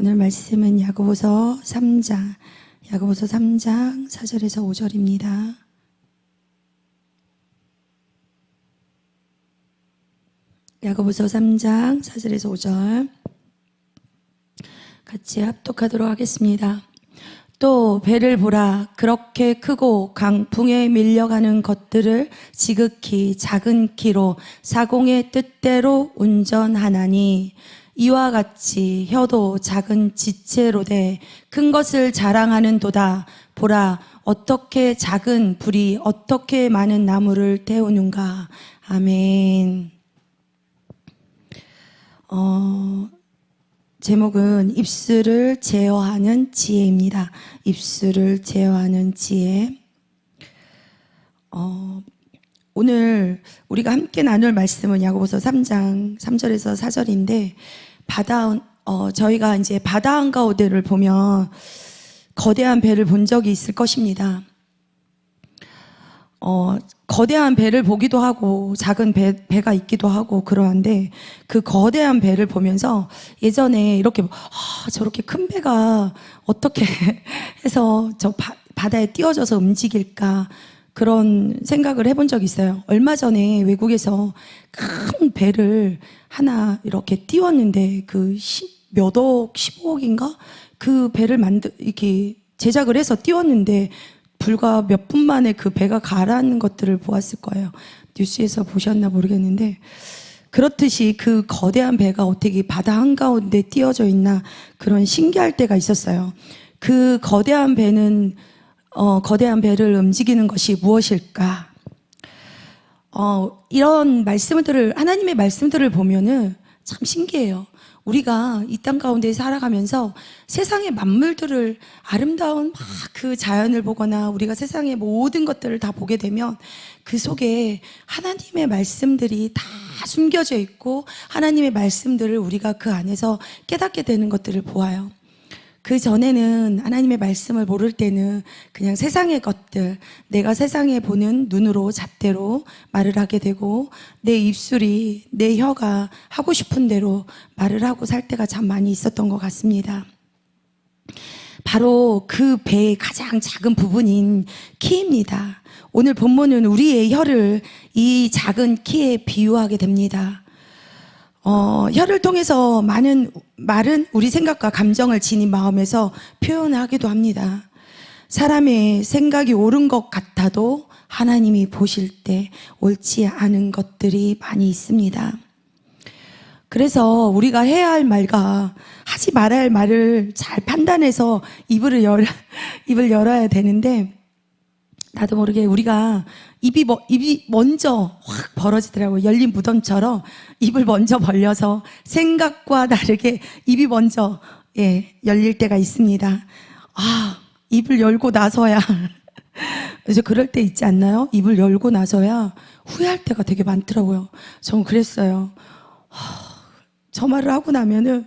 오늘 말씀은 야고보서 3장 4절에서 5절입니다. 야고보서 3장 4절에서 5절 같이 합독하도록 하겠습니다. 또 배를 보라, 그렇게 크고 강풍에 밀려가는 것들을 지극히 작은 키로 사공의 뜻대로 운전하나니 이와 같이 혀도 작은 지체로되 큰 것을 자랑하는도다. 보라, 어떻게 작은 불이 어떻게 많은 나무를 태우는가. 아멘. 제목은 입술을 제어하는 지혜입니다. 입술을 제어하는 지혜. 오늘 우리가 함께 나눌 말씀은 야고보서 3장 3절에서 4절인데 저희가 이제 바다 한가운데를 보면 거대한 배를 본 적이 있을 것입니다. 거대한 배를 보기도 하고 작은 배가 있기도 하고 그러한데 그 거대한 배를 보면서 예전에 이렇게 저렇게 큰 배가 어떻게 해서 저 바다에 띄워져서 움직일까 그런 생각을 해본 적이 있어요. 얼마 전에 외국에서 큰 배를 하나 이렇게 띄웠는데 그 몇 억, 15억인가? 그 배를 이렇게 제작을 해서 띄웠는데 불과 몇 분 만에 그 배가 가라앉는 것들을 보았을 거예요. 뉴스에서 보셨나 모르겠는데 그렇듯이 그 거대한 배가 어떻게 바다 한가운데 띄워져 있나 그런 신기할 때가 있었어요. 그 거대한 배를 움직이는 것이 무엇일까? 이런 하나님의 말씀들을 보면은 참 신기해요. 우리가 이 땅 가운데 살아가면서 세상의 만물들을 아름다운 그 자연을 보거나 우리가 세상의 모든 것들을 다 보게 되면 그 속에 하나님의 말씀들이 다 숨겨져 있고 하나님의 말씀들을 우리가 그 안에서 깨닫게 되는 것들을 보아요. 그 전에는 하나님의 말씀을 모를 때는 그냥 세상의 것들, 내가 세상에 보는 눈으로 잣대로 말을 하게 되고 내 입술이, 내 혀가 하고 싶은 대로 말을 하고 살 때가 참 많이 있었던 것 같습니다. 바로 그 배의 가장 작은 부분인 키입니다. 오늘 본문은 우리의 혀를 이 작은 키에 비유하게 됩니다. 혀를 통해서 많은 말은 우리 생각과 감정을 지닌 마음에서 표현하기도 합니다. 사람의 생각이 옳은 것 같아도 하나님이 보실 때 옳지 않은 것들이 많이 있습니다. 그래서 우리가 해야 할 말과 하지 말아야 할 말을 잘 판단해서 입을 열어야 되는데 나도 모르게 우리가 입이 먼저 확 벌어지더라고요. 열린 무덤처럼 입을 먼저 벌려서 생각과 다르게 입이 먼저 열릴 때가 있습니다. 입을 열고 나서야 그래서 그럴 때 있지 않나요? 입을 열고 나서야 후회할 때가 되게 많더라고요. 전 그랬어요. 저 말을 하고 나면은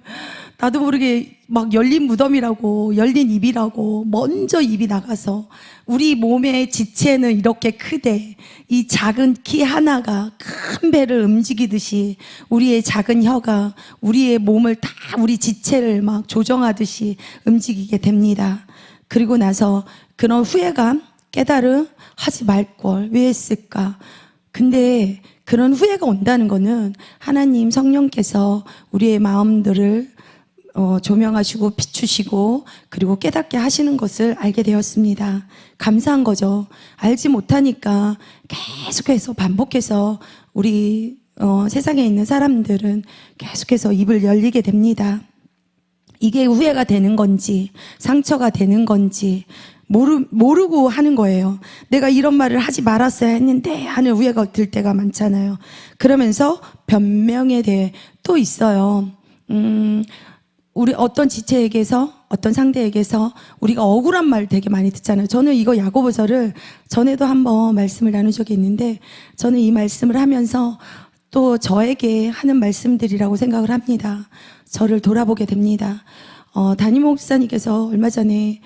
나도 모르게 막 열린 무덤이라고 열린 입이라고 먼저 입이 나가서 우리 몸의 지체는 이렇게 크되 이 작은 키 하나가 큰 배를 움직이듯이 우리의 작은 혀가 우리의 몸을 다 우리 지체를 막 조정하듯이 움직이게 됩니다. 그리고 나서 그런 후회감, 깨달음 하지 말걸 왜 했을까? 근데 그런 후회가 온다는 거는 하나님 성령께서 우리의 마음들을 조명하시고 비추시고 그리고 깨닫게 하시는 것을 알게 되었습니다. 감사한 거죠. 알지 못하니까 계속해서 반복해서 우리 세상에 있는 사람들은 계속해서 입을 열리게 됩니다. 이게 후회가 되는 건지 상처가 되는 건지 모르고 하는 거예요. 내가 이런 말을 하지 말았어야 했는데 하는 후회가 들 때가 많잖아요. 그러면서 변명에 대해 또 있어요. 우리 어떤 지체에게서 어떤 상대에게서 우리가 억울한 말 되게 많이 듣잖아요. 저는 이거 야고보서를 전에도 한번 말씀을 나눈 적이 있는데 저는 이 말씀을 하면서 또 저에게 하는 말씀들이라고 생각을 합니다. 저를 돌아보게 됩니다. 담임 목사님께서 얼마 전에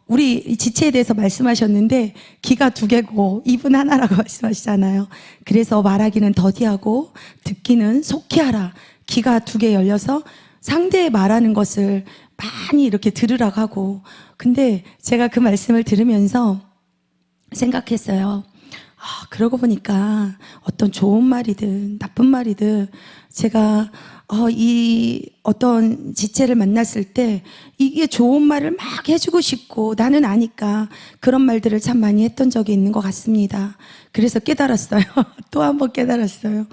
우리 지체에 대해서 말씀하셨는데 귀가 2개고 입은 하나라고 말씀하시잖아요. 그래서 말하기는 더디하고 듣기는 속히 하라. 귀가 2개 열려서 상대의 말하는 것을 많이 이렇게 들으라고 하고, 근데 제가 그 말씀을 들으면서 생각했어요. 그러고 보니까 어떤 좋은 말이든 나쁜 말이든 제가 이 어떤 지체를 만났을 때 이게 좋은 말을 막 해주고 싶고 나는 아니까 그런 말들을 참 많이 했던 적이 있는 것 같습니다. 그래서 깨달았어요. 또 한 번 깨달았어요.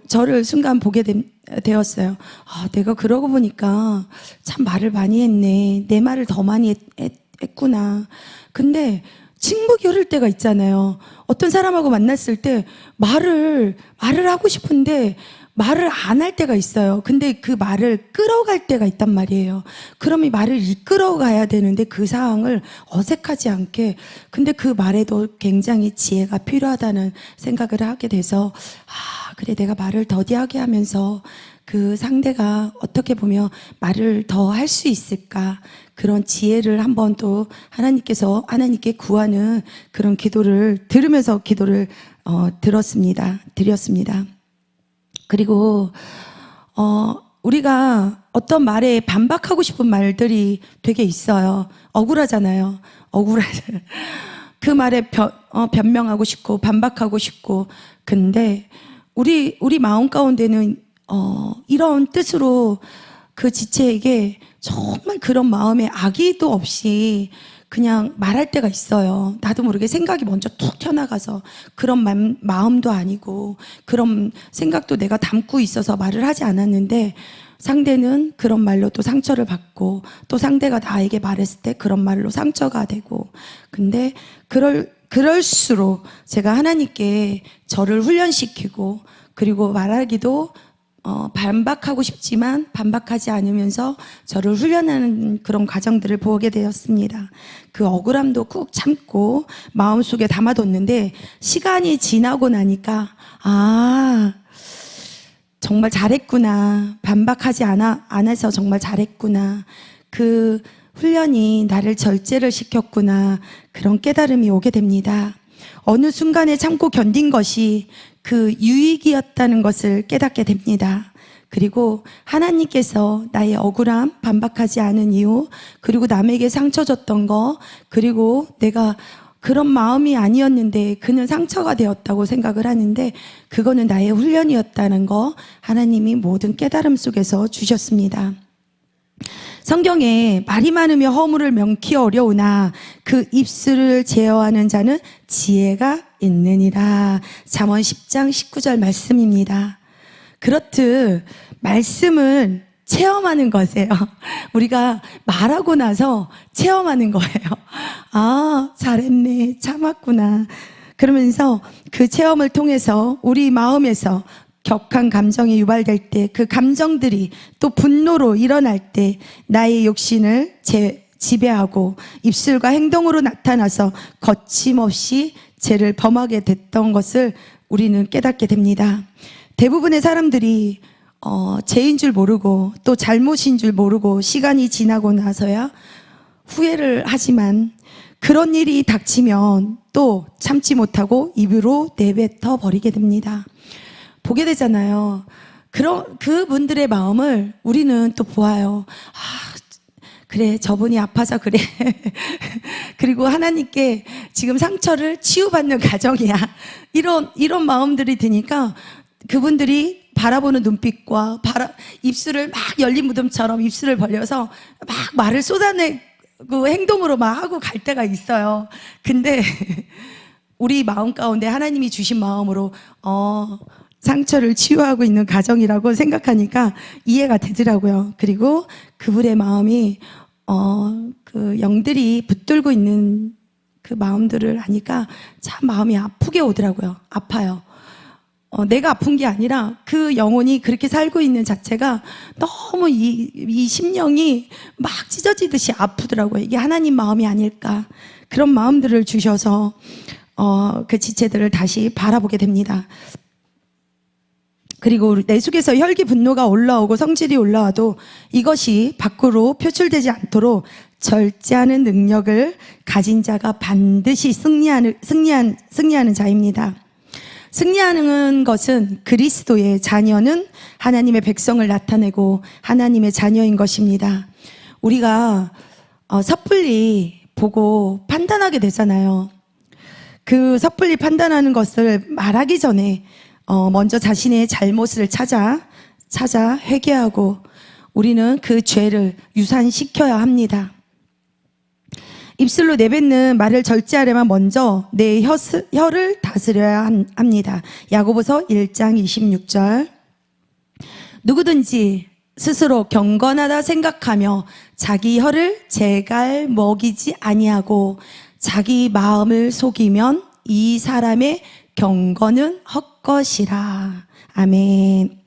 저를 순간 보게 되었어요. 내가 그러고 보니까 참 말을 많이 했네. 내 말을 더 많이 했구나. 근데 친구 겨룰 때가 있잖아요. 어떤 사람하고 만났을 때 말을 하고 싶은데 말을 안 할 때가 있어요. 근데 그 말을 끌어갈 때가 있단 말이에요. 그럼 이 말을 이끌어 가야 되는데 그 상황을 어색하지 않게, 근데 그 말에도 굉장히 지혜가 필요하다는 생각을 하게 돼서 그래, 내가 말을 더디하게 하면서 그 상대가 어떻게 보면 말을 더 할 수 있을까, 그런 지혜를 한번 또 하나님께 구하는 그런 기도를 들으면서 기도를 드렸습니다. 그리고 우리가 어떤 말에 반박하고 싶은 말들이 되게 있어요. 억울하잖아요. 그 말에 변명하고 싶고 반박하고 싶고. 근데 우리 마음 가운데는 이런 뜻으로 그 지체에게 정말 그런 마음에 악의도 없이 그냥 말할 때가 있어요. 나도 모르게 생각이 먼저 툭 튀어나가서 그런 마음도 아니고 그런 생각도 내가 담고 있어서 말을 하지 않았는데, 상대는 그런 말로 또 상처를 받고 또 상대가 나에게 말했을 때 그런 말로 상처가 되고. 근데 그럴수록 제가 하나님께 저를 훈련시키고, 그리고 말하기도 반박하고 싶지만 반박하지 않으면서 저를 훈련하는 그런 과정들을 보게 되었습니다. 그 억울함도 꾹 참고 마음속에 담아뒀는데 시간이 지나고 나니까 정말 잘했구나, 반박하지 않아서 정말 잘했구나, 그 훈련이 나를 절제를 시켰구나, 그런 깨달음이 오게 됩니다. 어느 순간에 참고 견딘 것이 그 유익이었다는 것을 깨닫게 됩니다. 그리고 하나님께서 나의 억울함, 반박하지 않은 이유, 그리고 남에게 상처 줬던 거, 그리고 내가 그런 마음이 아니었는데 그는 상처가 되었다고 생각을 하는데 그거는 나의 훈련이었다는 거 하나님이 모든 깨달음 속에서 주셨습니다. 성경에 말이 많으며 허물을 명키 어려우나 그 입술을 제어하는 자는 지혜가 있느니라. 잠언 10장 19절 말씀입니다. 그렇듯 말씀을 체험하는 것이에요. 우리가 말하고 나서 체험하는 거예요. 잘했네, 참았구나. 그러면서 그 체험을 통해서 우리 마음에서 격한 감정이 유발될 때, 그 감정들이 또 분노로 일어날 때 나의 욕심을 지배하고 입술과 행동으로 나타나서 거침없이 죄를 범하게 됐던 것을 우리는 깨닫게 됩니다. 대부분의 사람들이 죄인 줄 모르고 또 잘못인 줄 모르고 시간이 지나고 나서야 후회를 하지만, 그런 일이 닥치면 또 참지 못하고 입으로 내뱉어 버리게 됩니다. 보게 되잖아요. 그분들의 마음을 우리는 또 보아요. 그래, 저분이 아파서 그래. 그리고 하나님께 지금 상처를 치유받는 가정이야. 이런 마음들이 드니까 그분들이 바라보는 눈빛과 입술을 막 열린 무덤처럼 입술을 벌려서 막 말을 쏟아내고 행동으로 막 하고 갈 때가 있어요. 근데 우리 마음 가운데 하나님이 주신 마음으로 상처를 치유하고 있는 가정이라고 생각하니까 이해가 되더라고요. 그리고 그분의 마음이 그 영들이 붙들고 있는 그 마음들을 아니까 참 마음이 아프게 오더라고요. 아파요. 내가 아픈 게 아니라 그 영혼이 그렇게 살고 있는 자체가 너무 이 심령이 막 찢어지듯이 아프더라고요. 이게 하나님 마음이 아닐까, 그런 마음들을 주셔서 그 지체들을 다시 바라보게 됩니다. 그리고 내 속에서 혈기 분노가 올라오고 성질이 올라와도 이것이 밖으로 표출되지 않도록 절제하는 능력을 가진 자가 반드시 승리하는 자입니다. 승리하는 것은 그리스도의 자녀는 하나님의 백성을 나타내고 하나님의 자녀인 것입니다. 우리가 섣불리 보고 판단하게 되잖아요. 그 섣불리 판단하는 것을 말하기 전에 먼저 자신의 잘못을 찾아 회개하고 우리는 그 죄를 유산시켜야 합니다. 입술로 내뱉는 말을 절제하려면 먼저 내 혀를 다스려야 합니다. 야고보서 1장 26절. 누구든지 스스로 경건하다 생각하며 자기 혀를 제갈 먹이지 아니하고 자기 마음을 속이면 이 사람의 경건은 헛것이라. 아멘.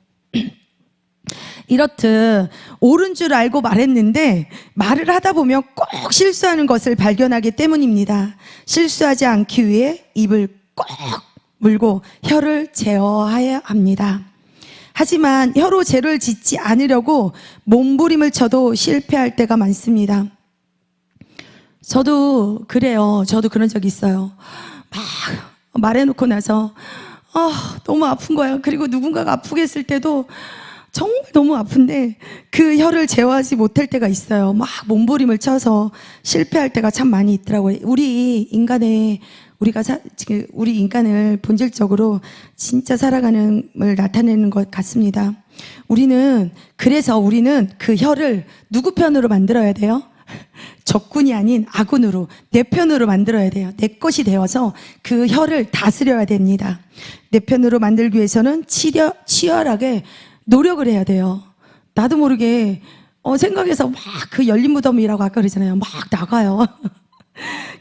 이렇듯 옳은 줄 알고 말했는데 말을 하다 보면 꼭 실수하는 것을 발견하기 때문입니다. 실수하지 않기 위해 입을 꼭 물고 혀를 제어해야 합니다. 하지만 혀로 죄를 짓지 않으려고 몸부림을 쳐도 실패할 때가 많습니다. 저도 그래요. 저도 그런 적이 있어요. 막 말해놓고 나서 너무 아픈 거예요. 그리고 누군가가 아프게 했을 때도 정말 너무 아픈데 그 혀를 제어하지 못할 때가 있어요. 막 몸부림을 쳐서 실패할 때가 참 많이 있더라고요. 우리 인간을 본질적으로 진짜 살아가는 걸 나타내는 것 같습니다. 그래서 우리는 그 혀를 누구 편으로 만들어야 돼요? 적군이 아닌 아군으로, 내 편으로 만들어야 돼요. 내 것이 되어서 그 혀를 다스려야 됩니다. 내 편으로 만들기 위해서는 치열하게 노력을 해야 돼요. 나도 모르게 생각해서 막 그 열린 무덤이라고 아까 그러잖아요. 막 나가요.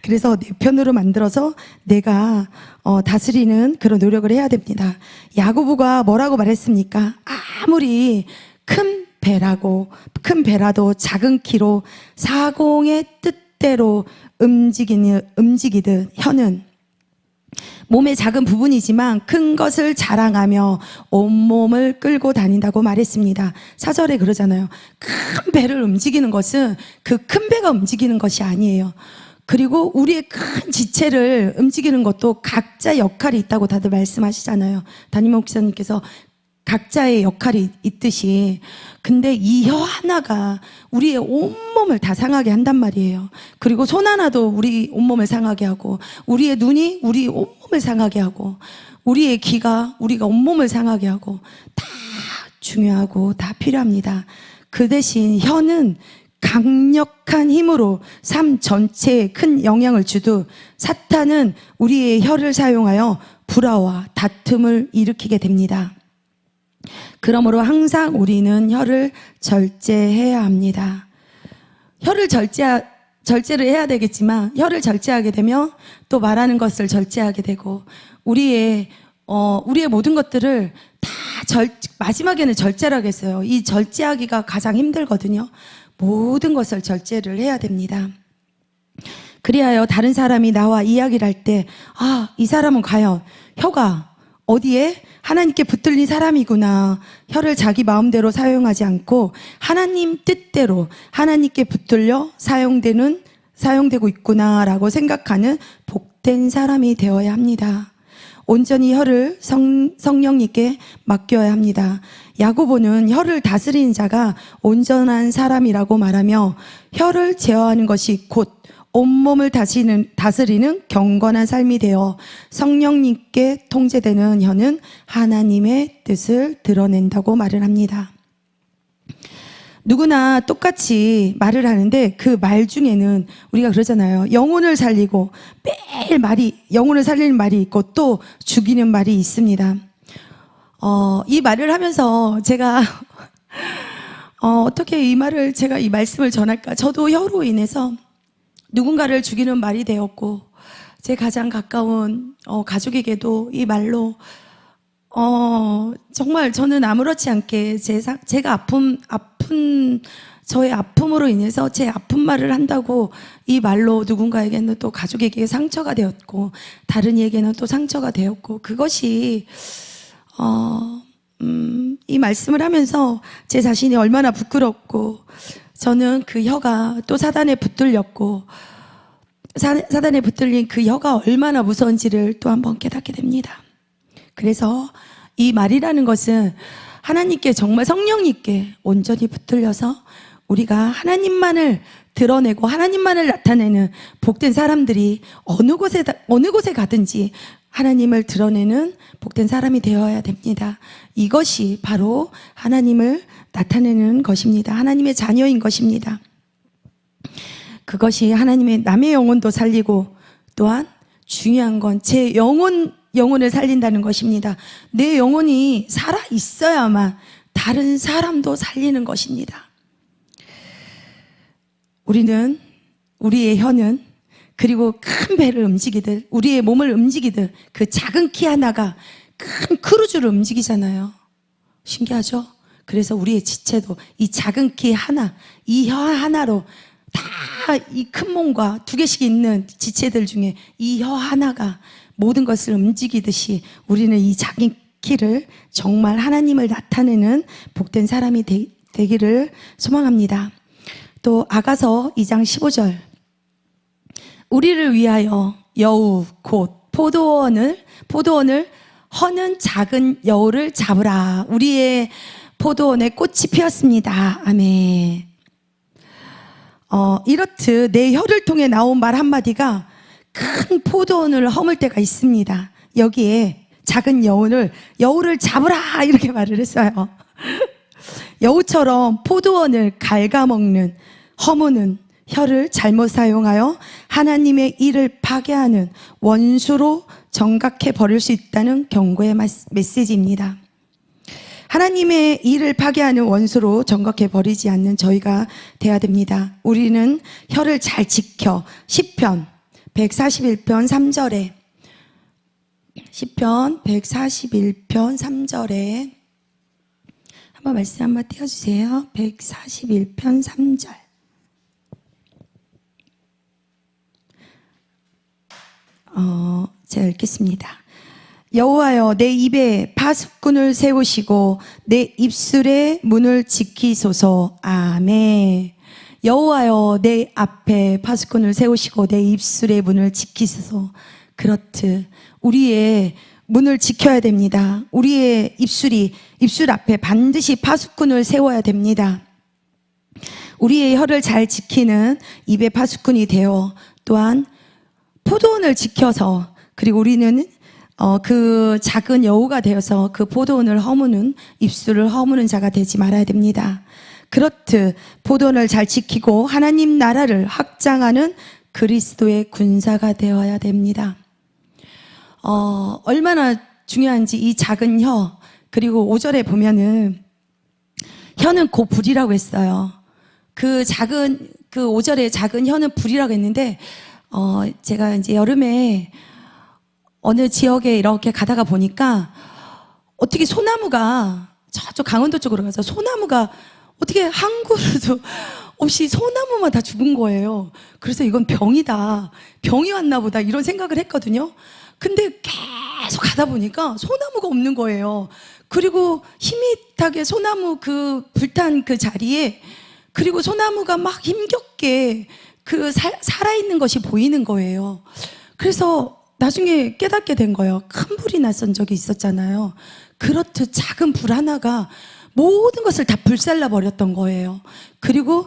그래서 내 편으로 만들어서 내가 다스리는 그런 노력을 해야 됩니다. 야고보가 뭐라고 말했습니까? 아무리 큰 배라도 작은 키로 사공의 뜻대로 움직이듯 혀는 몸의 작은 부분이지만 큰 것을 자랑하며 온몸을 끌고 다닌다고 말했습니다. 사절에 그러잖아요. 큰 배를 움직이는 것은 그 큰 배가 움직이는 것이 아니에요. 그리고 우리의 큰 지체를 움직이는 것도 각자 역할이 있다고 다들 말씀하시잖아요. 담임 목사님께서 각자의 역할이 있듯이. 근데 이 혀 하나가 우리의 온몸을 다 상하게 한단 말이에요. 그리고 손 하나도 우리 온몸을 상하게 하고, 우리의 눈이 우리 온몸을 상하게 하고, 우리의 귀가 우리가 온몸을 상하게 하고, 다 중요하고 다 필요합니다. 그 대신 혀는 강력한 힘으로 삶 전체에 큰 영향을 주듯 사탄은 우리의 혀를 사용하여 불화와 다툼을 일으키게 됩니다. 그러므로 항상 우리는 혀를 절제해야 합니다. 혀를 절제를 해야 되겠지만 혀를 절제하게 되면 또 말하는 것을 절제하게 되고 우리의 모든 것들을 다 마지막에는 절제를 하겠어요. 이 절제하기가 가장 힘들거든요. 모든 것을 절제를 해야 됩니다. 그리하여 다른 사람이 나와 이야기를 할 때 이 사람은 과연 혀가 어디에 하나님께 붙들린 사람이구나. 혀를 자기 마음대로 사용하지 않고 하나님 뜻대로 하나님께 붙들려 사용되고 있구나라고 생각하는 복된 사람이 되어야 합니다. 온전히 혀를 성령님께 맡겨야 합니다. 야고보는 혀를 다스리는 자가 온전한 사람이라고 말하며 혀를 제어하는 것이 곧 온몸을 다스리는 경건한 삶이 되어 성령님께 통제되는 혀는 하나님의 뜻을 드러낸다고 말을 합니다. 누구나 똑같이 말을 하는데 그 말 중에는 우리가 그러잖아요. 영혼을 살리고 매일 영혼을 살리는 말이 있고 또 죽이는 말이 있습니다. 이 말을 하면서 제가 어떻게 제가 이 말씀을 전할까? 저도 혀로 인해서 누군가를 죽이는 말이 되었고 제 가장 가까운 가족에게도 이 말로 정말 저는 아무렇지 않게 제가 아픈 저의 아픔으로 인해서 제 아픈 말을 한다고 이 말로 누군가에게는 또 가족에게 상처가 되었고 다른 이에게는 또 상처가 되었고 그것이 이 말씀을 하면서 제 자신이 얼마나 부끄럽고 저는 그 혀가 또 사단에 붙들렸고 사단에 붙들린 그 혀가 얼마나 무서운지를 또 한번 깨닫게 됩니다. 그래서 이 말이라는 것은 하나님께 정말 성령님께 온전히 붙들려서 우리가 하나님만을 드러내고 하나님만을 나타내는 복된 사람들이 어느 곳에 가든지 하나님을 드러내는 복된 사람이 되어야 됩니다. 이것이 바로 하나님을 나타내는 것입니다. 하나님의 자녀인 것입니다. 그것이 하나님의 남의 영혼도 살리고 또한 중요한 건 제 영혼을 살린다는 것입니다. 내 영혼이 살아 있어야만 다른 사람도 살리는 것입니다. 우리의 혀는 그리고 큰 배를 움직이듯 우리의 몸을 움직이듯 그 작은 키 하나가 큰 크루즈를 움직이잖아요. 신기하죠? 그래서 우리의 지체도 이 작은 키 하나, 이 혀 하나로 다 이 큰 몸과 두 개씩 있는 지체들 중에 이 혀 하나가 모든 것을 움직이듯이 우리는 이 작은 키를 정말 하나님을 나타내는 복된 사람이 되기를 소망합니다. 또 아가서 2장 15절 우리를 위하여 여우 곧 포도원을 허는 작은 여우를 잡으라. 우리의 포도원에 꽃이 피었습니다. 아멘. 이렇듯 내 혀를 통해 나온 말 한마디가 큰 포도원을 허물 때가 있습니다. 여기에 작은 여우를 잡으라 이렇게 말을 했어요. 여우처럼 포도원을 갉아먹는 허무는 혀를 잘못 사용하여 하나님의 일을 파괴하는 원수로 정각해 버릴 수 있다는 경고의 메시지입니다. 하나님의 일을 파괴하는 원수로 정각해 버리지 않는 저희가 돼야 됩니다. 우리는 혀를 잘 지켜 시편 141편 3절에 시편 141편 3절에 한번 말씀 한번 띄워주세요. 141편 3절 제가 읽겠습니다. 여호와여 내 입에 파수꾼을 세우시고 내 입술의 문을 지키소서. 아멘. 여호와여 내 앞에 파수꾼을 세우시고 내 입술의 문을 지키소서. 그렇듯 우리의 문을 지켜야 됩니다. 우리의 입술 앞에 반드시 파수꾼을 세워야 됩니다. 우리의 혀를 잘 지키는 입의 파수꾼이 되어 또한 포도원을 지켜서 그리고 우리는 그 작은 여우가 되어서 그 포도원을 허무는 입술을 허무는 자가 되지 말아야 됩니다. 그렇듯 포도원을 잘 지키고 하나님 나라를 확장하는 그리스도의 군사가 되어야 됩니다. 얼마나 중요한지 이 작은 혀 그리고 5절에 보면은 혀는 곧 불이라고 했어요. 그 5절에 작은 혀는 불이라고 했는데 제가 이제 여름에 어느 지역에 이렇게 가다가 보니까 어떻게 소나무가 저쪽 강원도 쪽으로 가서 소나무가 어떻게 한 그루도 없이 소나무만 다 죽은 거예요. 그래서 이건 병이다. 병이 왔나 보다 이런 생각을 했거든요. 근데 계속 가다 보니까 소나무가 없는 거예요. 그리고 희밋하게 소나무 그 불탄 그 자리에 그리고 소나무가 막 힘겹게 그 살아있는 것이 보이는 거예요. 그래서 나중에 깨닫게 된 거예요. 큰 불이 났던 적이 있었잖아요. 그렇듯 작은 불 하나가 모든 것을 다 불살라 버렸던 거예요. 그리고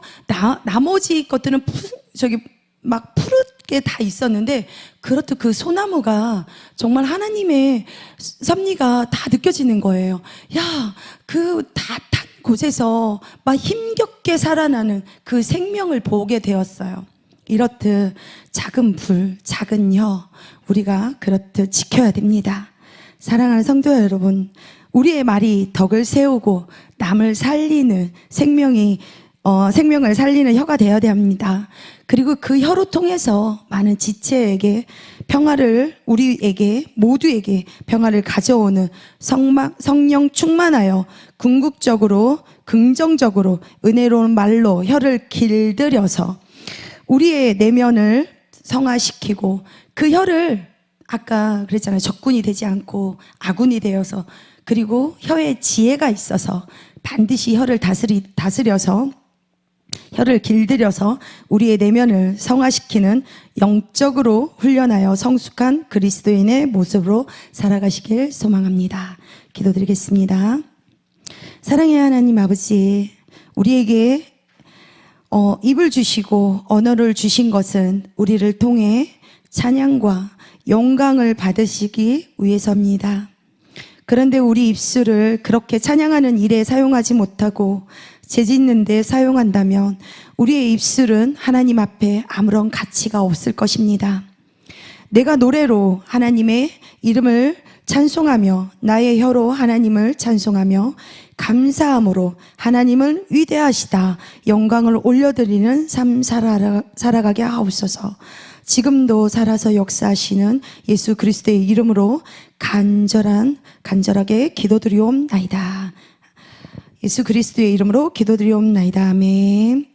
나머지 것들은 막 푸르게 다 있었는데 그렇듯 그 소나무가 정말 하나님의 섭리가 다 느껴지는 거예요. 야, 그 다 탄 곳에서 막 힘겹게 살아나는 그 생명을 보게 되었어요. 이렇듯 작은 불, 작은 혀 우리가 그렇듯 지켜야 됩니다. 사랑하는 성도 여러분, 우리의 말이 덕을 세우고 남을 살리는 생명을 살리는 혀가 되어야 합니다. 그리고 그 혀로 통해서 많은 지체에게 우리에게 모두에게 평화를 가져오는 성령 충만하여 궁극적으로 긍정적으로 은혜로운 말로 혀를 길들여서 우리의 내면을 성화시키고 그 혀를 아까 그랬잖아요. 적군이 되지 않고 아군이 되어서 그리고 혀에 지혜가 있어서 반드시 혀를 다스려서 혀를 길들여서 우리의 내면을 성화시키는 영적으로 훈련하여 성숙한 그리스도인의 모습으로 살아가시길 소망합니다. 기도드리겠습니다. 사랑의 하나님 아버지, 우리에게 입을 주시고 언어를 주신 것은 우리를 통해 찬양과 영광을 받으시기 위해서입니다. 그런데 우리 입술을 그렇게 찬양하는 일에 사용하지 못하고 재짓는 데 사용한다면 우리의 입술은 하나님 앞에 아무런 가치가 없을 것입니다. 내가 노래로 하나님의 이름을 찬송하며 나의 혀로 하나님을 찬송하며 감사함으로 하나님을 위대하시다 영광을 올려드리는 삶 살아가게 하옵소서. 지금도 살아서 역사하시는 예수 그리스도의 이름으로 간절하게 기도드리옵나이다. 예수 그리스도의 이름으로 기도드리옵나이다. 아멘.